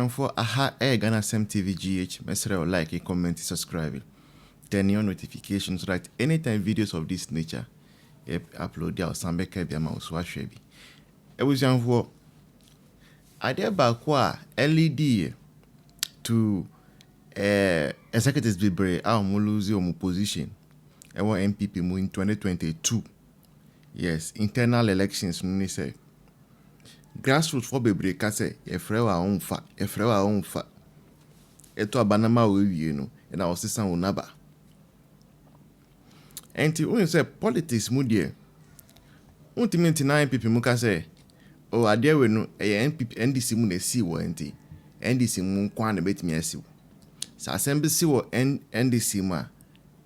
for aha Ghana Sem TV GH. Mesre like, comment, subscribe. Turn on notifications so that anytime videos of this nature upload there or sambeka be ama uswa shwebi. For ade bakwa LED to executives bibre a omuluzi omu position. Ewo MPP mu in 2022. Yes, internal elections ni say. Grassroots for bebre ka say efrewa onfa eto abanama we no na osisa onaba enti when say politics mu de ultimately na MPP mu ka say o ade we no MPP NDC mu na si wo enti NDC mu kwa na betimi asi sa assembly si wo NDC mu a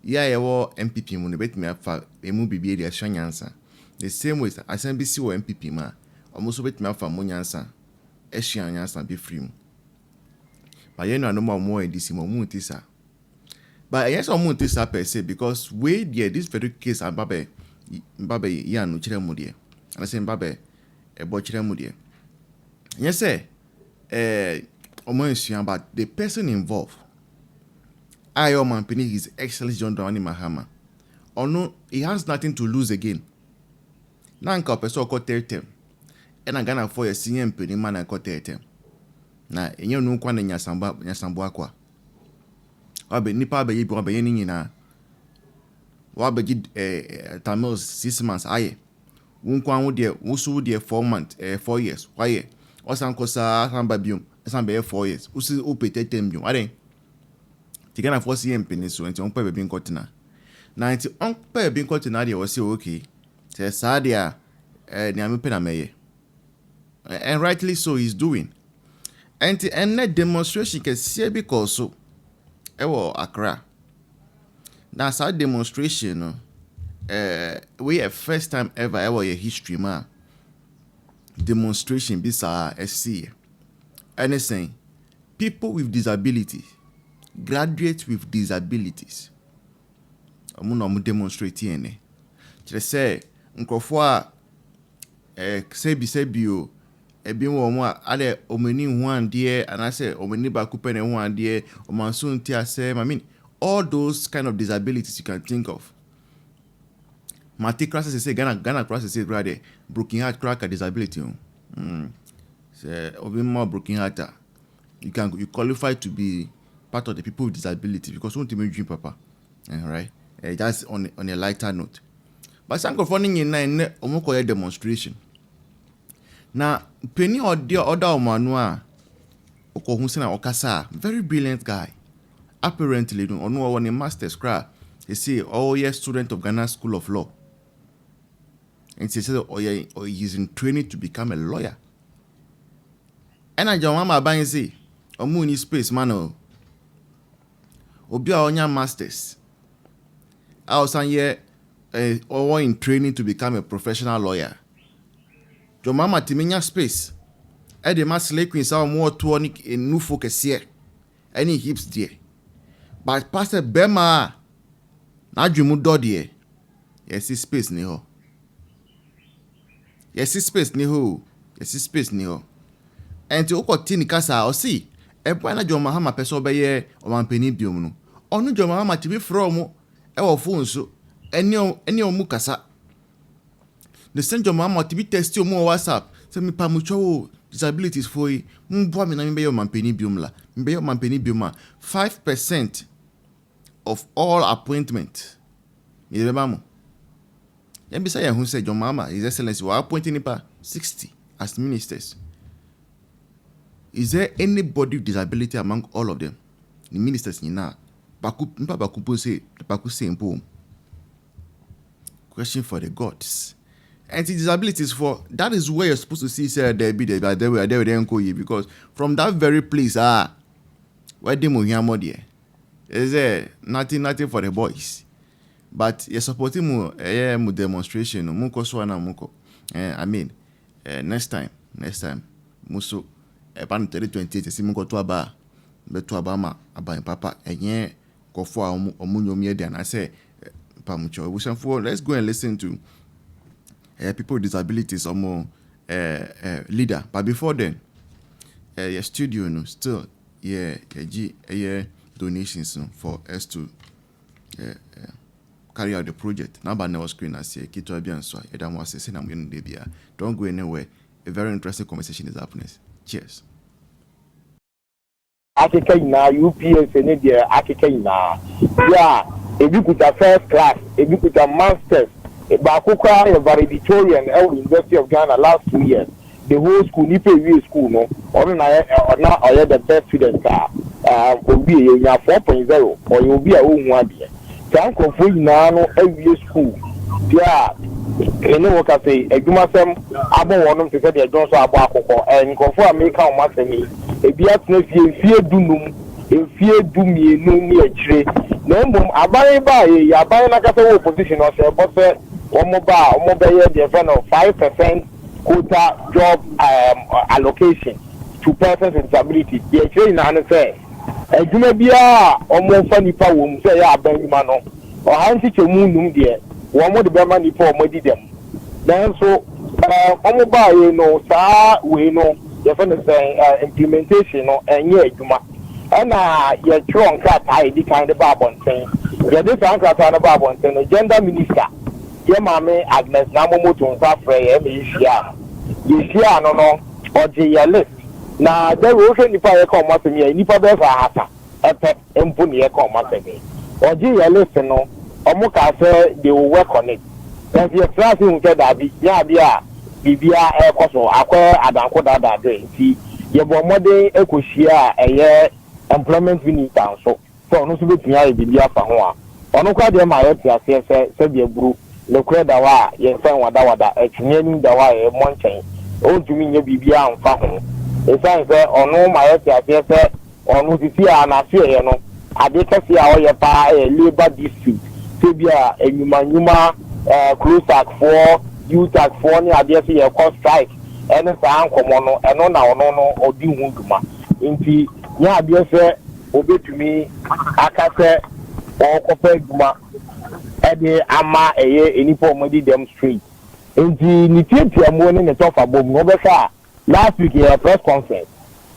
ya ye wo MPP mu na betimi afa emu bibie de ahwanyansa the same way assembly si wo MPP mu a almost bet me afa mo nyansa ehia nyansa be free mu but you know no more NDC mo mu ntisa but yes o mu ntisa per se because we there this very case mbabe ya no kire mu de and say mbabe ebo kire mu de yes say omo nsua but the person involved ayo man penny his excellence John Dramani Mahama ono he has nothing to lose again na nka person ko tertem ena Ghana for a senior mpeni man na kotete na enye no kwa na nyasambo akwa wabe nipa abayi bi wabe nyina wabe gi tamils 6 months aye wonkwa wo de wosu de 4 months 4 years why osan kosa samba biom esan be 4 years usi opetete biom ade ti Ghana for senior mpeni so enti onpa be bi nkotena na enti onpa be nkotena de wo say okay say sadia ni amepena meye. And rightly so he's doing. And that demonstration can see because so Accra. That's our demonstration. We have first time ever a history man. Demonstration bisa SC. And it's saying people with disabilities, graduates with disabilities. Amu demonstrate ene. Just say nkofo sebio ebi wo mo ade omani hu ande anase omani ba kupene hu ande omanso nti ase I mean all those kind of disabilities you can think of. Mati crisis say Ghana crisis say brother broken heart crack a disability. Say obi more broken heart you qualify to be part of the people with disability because won't even dream papa. Right? That's on a lighter note. But sanko funding in nine omoko demonstration. Na penny or dear other manua okohusena okasa very brilliant guy apparently no ono one master's cra he say oh yes student of Ghana School of Law and he said oh yeah he's in training to become a lawyer and I John mama ban say omu ni space man obi a onya masters I was here or in training to become a professional lawyer. Your mama timinya space. The mas queen saw more tonic in new focus here. Any hips dear. But Pastor Bema na jumu dodie. Yes, space ni ho. Yes, space ni ho. Yes, space ni ho. And to oko tini kasa o see. Ebwana John Mahama peso beye o mampeni biom no. Onu John Mahama tibi from e wo phone so. Any omu kasa. The same John Mahama to be tested on WhatsApp. Say me pamucho disabilities for you. Mbwa me na mbe yo mampeni biomla. Mbe yo mampeni bioma. 5% of all appointment. Me remember mo. Yembi say who say John Mahama His Excellency we appointing him 60 as ministers. Is there anybody with disability among all of them? The ministers ni na. Baku say impo. Question for the gods. And the disabilities for that is where you're supposed to see say there because from that very place where they move here is there nothing for the boys but you're supporting mu demonstration muko so na muko I mean next time muso pan 2028 si muko to aba beto aba ma aba papa enye kofo omunyomie dia na say pamucho let's go and listen to people with disabilities or more leader. But before then, your studio no still donations no, for us to carry out the project. Now by now screen as a kito abianso edam was say na mo no dey bia. Don't go anywhere. A very interesting conversation is happening. Cheers. Akeka ina UPS ni dia akeka ina. Yeah, ebi kuta first class, ebi kuta masters. Ba akukwa e valedictorian at University of Ghana last 2 years. The whole school ni pay school no. Or na the best student obi e nya 4.0 or obi a ohun ade. Kan konfo ina no every school. Yeah. Ene wo ka say adwumasem abo wonom te say de don so abo akokọ nkofo America o masemi ebi atena fie dunum efie dumienu ni akire na mbom aban ba ye aban na ka say wo position o say bo say omo be ye de friend of 5% quota job allocation to persons with disability the akire na no say adwuma bia omo fa nipa wo mu say ya aban ma no o hanti chemu num de one more the Burma Nipo Modidem. Then so Omoba, sa we know, the implementation and ye Juma. And your trunk cat, I declined the Barbon thing. Your different cat on the Barbon thing, the gender minister. Your mammy, Agnes Namomoto, Fafre, Misha. Yishia, no, or J list. Now, there will also Nipa come to me, Nipa Beva, a pet and Punia come to me. Or J list, no. Omuka say they will work on it. Then the class will get that bibia ekoso akwa adanko dada dey nti ye bo mode ekohia eye employment minister so no so betumi aye bibia fa ho a ono kwa de ma ye tiase se bia buru le kura da wa ye fan wada etwene da wa ye monchen o tumi nye bibia amfa ho e san se ono ma ye tiase se ono sisi a na se ye no ade kase a o ye pa labor dispute Tibia enyuma close act for youth act for ni ade se ye cost strike ene sa ankomo no eno na ono no odi hu duma nti ni ade se obetumi akase o kopa duma ede ama eye enipo omodi dem street nti ni tiatia mo ne ne tofa bom no be fa last week a press conference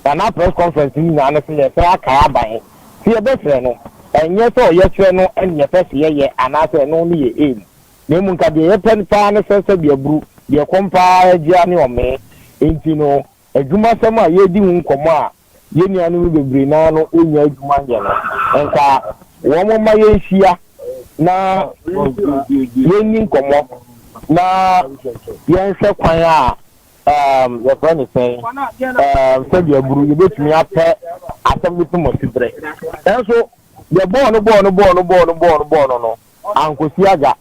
na press conference ni na se ye fa aka aban ti e be fre no enye so ye tire no enye pese ye anase no ni ye aim na mu nka de ye pen pa na se bia buru de kompa agya ne ome enti no adwuma sem a ye di hu nkomo a ye ni anu bebre na no onya adwuma ye no nka wo mo ma ye hia na ye ni nkomo na ye nse kwan a ye friend say se bia buru ye betumi apɛ asem bi to mo sibre enso the born no ankosi aga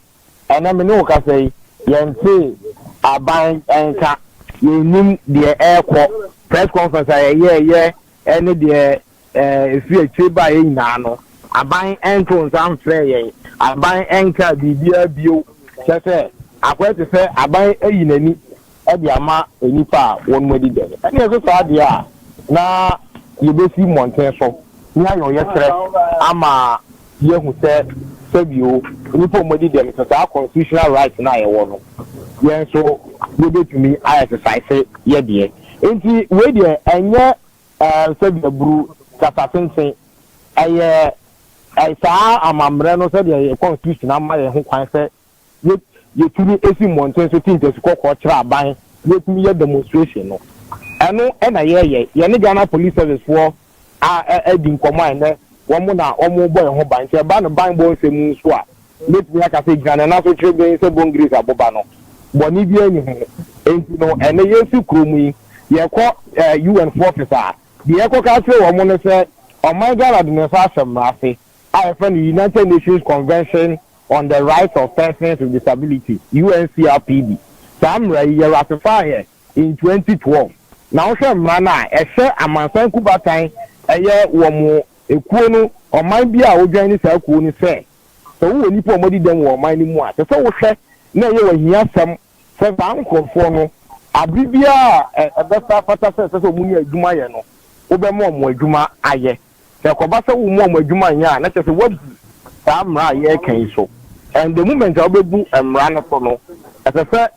ena me no ka say yente aban enka yenim de ekọ press conference ye ene de efi etwe ba ye nyina no aban enko nsam frɛ ye aban enka bibia bio sɛ akwete sɛ aban eyi nani e de ama enipa won modi de ene so sa de a na yebesi monten so ni ayo yesre ama yehu se bio nipo modi dem so constitutional right na ye wo no yen so we betumi exercise ye de enti we de enye se buru katasensen eye sa amamre no se de constitution ama ye ho kwan se ye tumi esi monten so tin tesu kokko kira ban ye tumi ye demonstration no eno na ye ne Ghana police service for edi nkomo ene womo na omo boy ho ban se ba no ban bo se mu so a let me aka se Ghana na so trebe se bongris aboba no boni bi ani ho enti no ene yesu kromu yi ye ko UN officer bi ye ko ka se womo no se oman Ghana de no fa asem I friend the United Nations Convention on the Rights of Persons with Disability UNCRPD samra ye ratify in 2012 now she mrana e se amansan kubatan eye wo mo ekuo no oman bia odwan ni sa ekuo ni se so wo nipa omodi dem wo oman ni mu a se wo hwe na ye wo hia sam se bankrofo no abribia ebesa fata se so mu ni adwuma ye no wo be mo adwuma aye se ko ba se wo mo adwuma nya na se wo samra ye kan so and the moment obebu emra no so no se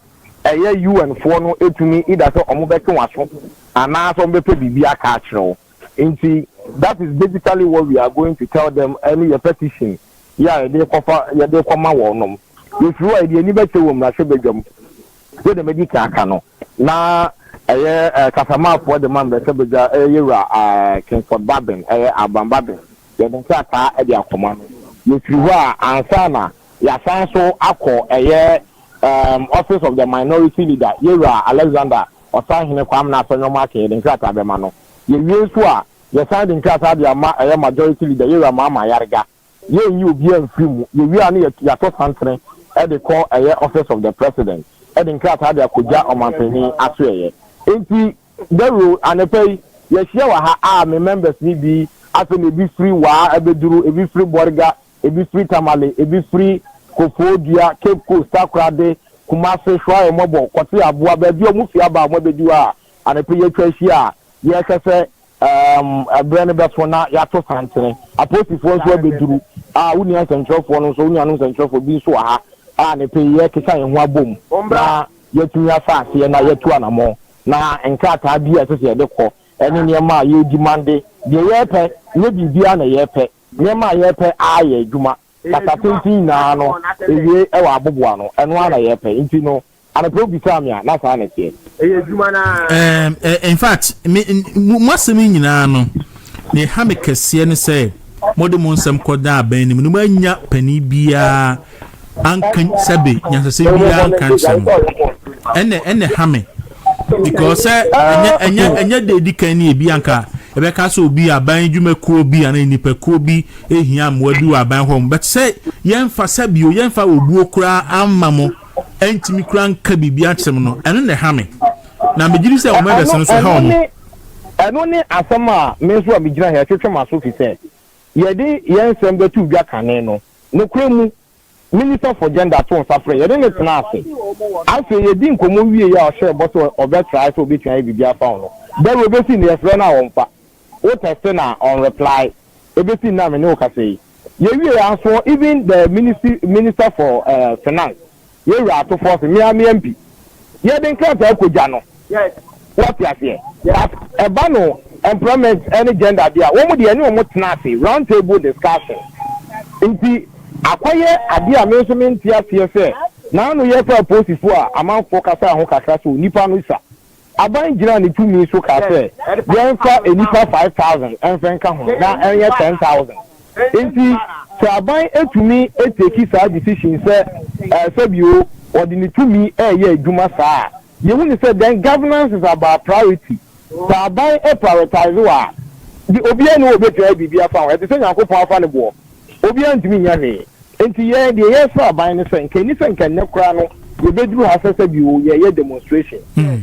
eye UN for no etumi ida so omo beke waso and now some people be a catcher. That is basically what we are going to tell them. Any petition, yeah, they come out. If you are the anybody who must be them, so the medical cano. Now, Kasama for the man, the Sabaja, Kingsford Babin, Abam Babin, the Nkata, Edia Command. If you are Ansana, Yasanso Ako, Office of the Minority Leader, Yera Alexander, or San Kwam National Market, and Krata Bemano. You use who the side in Krata, the majority leader, Yera Mama Yarga. You be a free, you are near Yato Santre, at the call Office of the President. Edin Krata, the Kuja or Mampeni, Asway. Enti the rule and the pay yes yeah me members ni bi aso me bi free wa ebeduru e bi free borga e bi free tamale e bi free kofodia Cape Coast Takrade Kumase Shwa Mobo Kwati Abua be bi omufi aba mo bedu a and pay ye twashi a ye kase brand best one na ya to santene apostifo so beduru a wuni ansentro no so wuni anu ansentro bi so ha a ne pay ye kisa ye ho abom na ye tunya fa ase na ye tu anamo na nkata bi asese de ko ene niema ye dimande de ye pe ne bibia na ye pe niema ye pe aye adwuma kata tintin na no ewie e wa aboboa no eno ana ye pe nti no ana pro bi samia na sa na tie adwuma na in fact mwasemi nyina no ne ha me kese ne se modem nsem koda aban ni mu anya pani bia ankan sabe nyansase bia ankan sam ene ha me because enya de dikan ni ebi anka ebe ka so obi aban dwuma kuo bi ana nipa kuo bi ehia amwadu aban hom but say yemfa sabio yemfa obuo kura amamo entimi kura nka bibia kyem no ene ne ha me na megiri se o mebe so ha omo eno ne asama me so abigina ha twetwe maso fi se yede yensem betu bia kane no nokremu Minister for Gender to suffering. You didn't say. I say you didn't come we ya share but or better try to be trying to be found. There will be seen the friend on fa. What I say now on reply. Everything now me no can say. You answer even the minister for finance. You are to force me MP. You didn't come to Kujano. Yes. What you say? Yes. A bano employment any gender there. What would you know what round table discussion. Inti akwaye ade a me so me ntia tie na no ye fa posifo a amanfo kasa ho kakra so nipa no sa aban gira ne tumi so ka se yen fa enipa 5000 enfen ka ho na enye 10000 enti so aban etumi eteki sa decision se bio ordinary tumi ye adwuma sa ye hu ni say then governance is about priority so aban prioritize wa di obi enu obetua bibia fa ho e se nyankopon afa ne bo obi antimi nya ne enti ye de ye so aban ne senke ni senke ne kra no ye bedru hasese bi o ye demonstration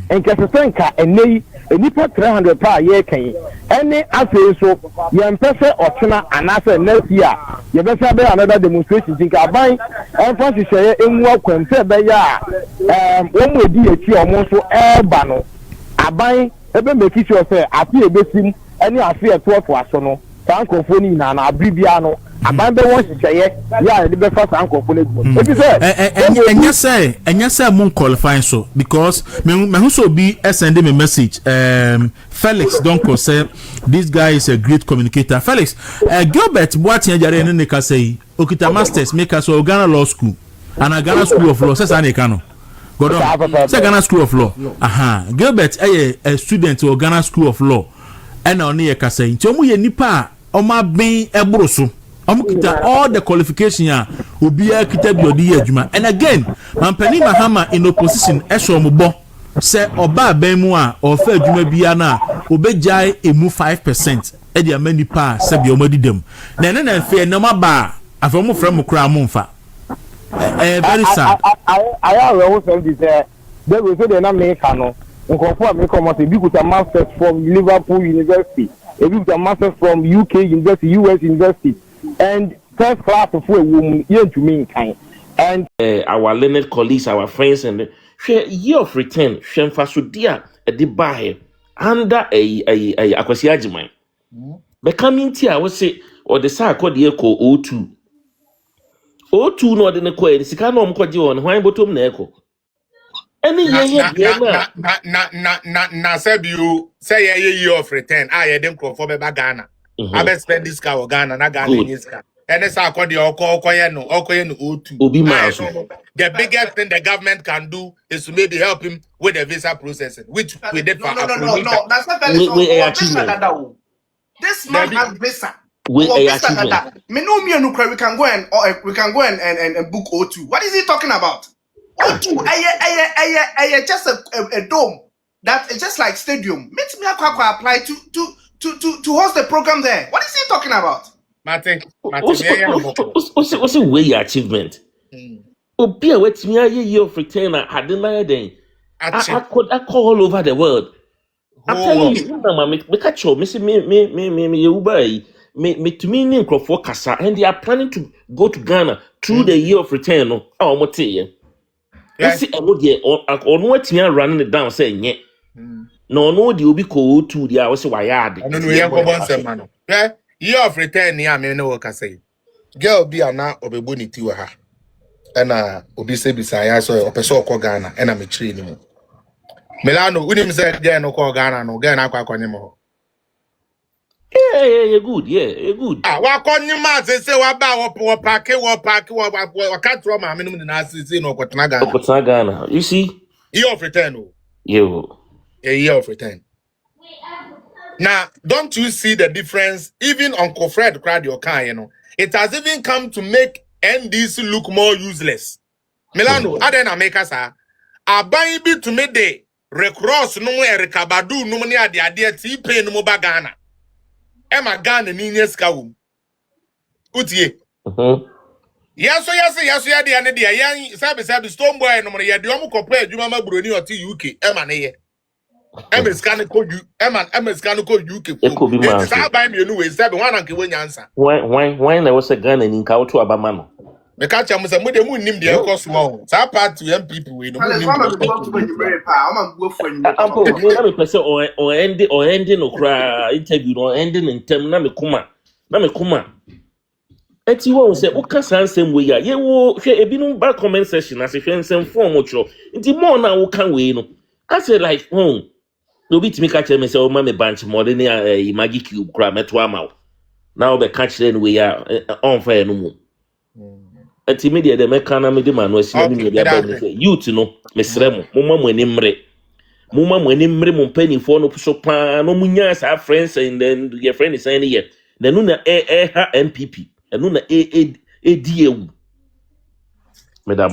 enke senka enei enipa 300 pa ye kan ene afi so ye mpese otena anase next year ye be say be another demonstration tinka aban enfa hihye enwu akwante be ya wo mu edi eti omo so eba no aban ebe make sure say afi ebesim ene afi eto aso no sankofo ni na abribia no abambe won hihye ya de be fa sankofo na egu ebi say enya say mun qualify so because me hu so be send me message Felix don't say this guy is a great communicator. Felix Gilbert Boatin jare ne ka say okita masters make us Ghana Law School and Ghana School of Law say say no Godon say Ghana School of Law Gilbert a student of Ghana School of Law and on ye ka say nti omu ye nipa oma ben eboro so kita all the qualification ya obia kita biodi adwuma and again Mampani Mahama in opposition eso ombo say oba ban mu a ofa adwuma bia na obejai emu 5% e dia mani pa se bia omadi dem na ne na fe na maba afamu from kra mumfa very sad I always say this they will say they na make no nkofo America must be good masters from Liverpool University a big masters from UK University US University and first class of women here to me kind and our learned colleagues, our friends, and share year of return, share fasudia at the bar under a aquasiajiman. Becoming tea, I would say, or the sa called the echo O2. O2 no, the echo, the Sicano Mcodio on wine bottom echo. Any year na said you say a year of return. I didn't call for Ghana. I bet spend this car or Ghana, not Ghana in this car. And it's our call the Okoyeno O2. Obi Miles. The biggest thing the government can do is to maybe help him with the visa processing, which we did for No. That's not very achievement. This man has visa. We achievement. Me no me no we can go and book O2. What is he talking about? O2, just a dome that is just like stadium. Makes me apply to host the program there. What is he talking about? What's the way achievement? Obi a wet me a year of return had then. I call all over the world. I'm telling you, me catch you, me Uber. Me to me name for Kasa, and they are planning to go to Ghana through the year of return. Oh, what say? Let's see, on what me running it down saying, yeah. No, the Obi ko to the house why yard. No, we have one man. Yeah, year of return, yeah, me know what I say. Girl be an obebuni to her. And Obi say beside so person call Ghana, and I'm a training. Milano, we didn't say, yeah, no call Ghana, no Ghana, anymore. Yeah, good. Yeah, good. What on your mouth? They say what about what pack, what can't throw my minimum in us, you know, what Ghana. You see, year of return. You A year of return. Now, don't you see the difference? Even Uncle Fred cried your car, you know. It has even come to make NDC look more useless. Milano, Adena make us a baby to me de recross no Erika Badu no money at the idea T-Pay no Ghana. Emma Ghana Nines Kaum. Utie. Yes, the other day, young Sabi Stone Boy, no money, the Omo compare Jumama Bruni or UK, Emma Naye. Emma Scanico, Emma Scanico UK. It could be my buy me a new way, 7 and give answer. When there was a gun in Kautu Abamano. The catcher was a mother moon named the Uncle Small. So part to young people with I'm or ending or cry interview or ending in term Namikuma. Eti wo say o ka sansem we ya ye wo hwe ebinum ba comment section as hwe nsem form ocho nti more na wo kan we no ka say like no bit me catch me say o ma me bunch more than magic cube kra meto ama na o be catch then we ya on fair no mu eti media de meka na me de ma no asi na me bia ba me say youth no me sre mo mo ani mre mo mpanifo no so pa no munya sa friends and then your friend is saying here then no na ha MPP and no na ADU. Madam,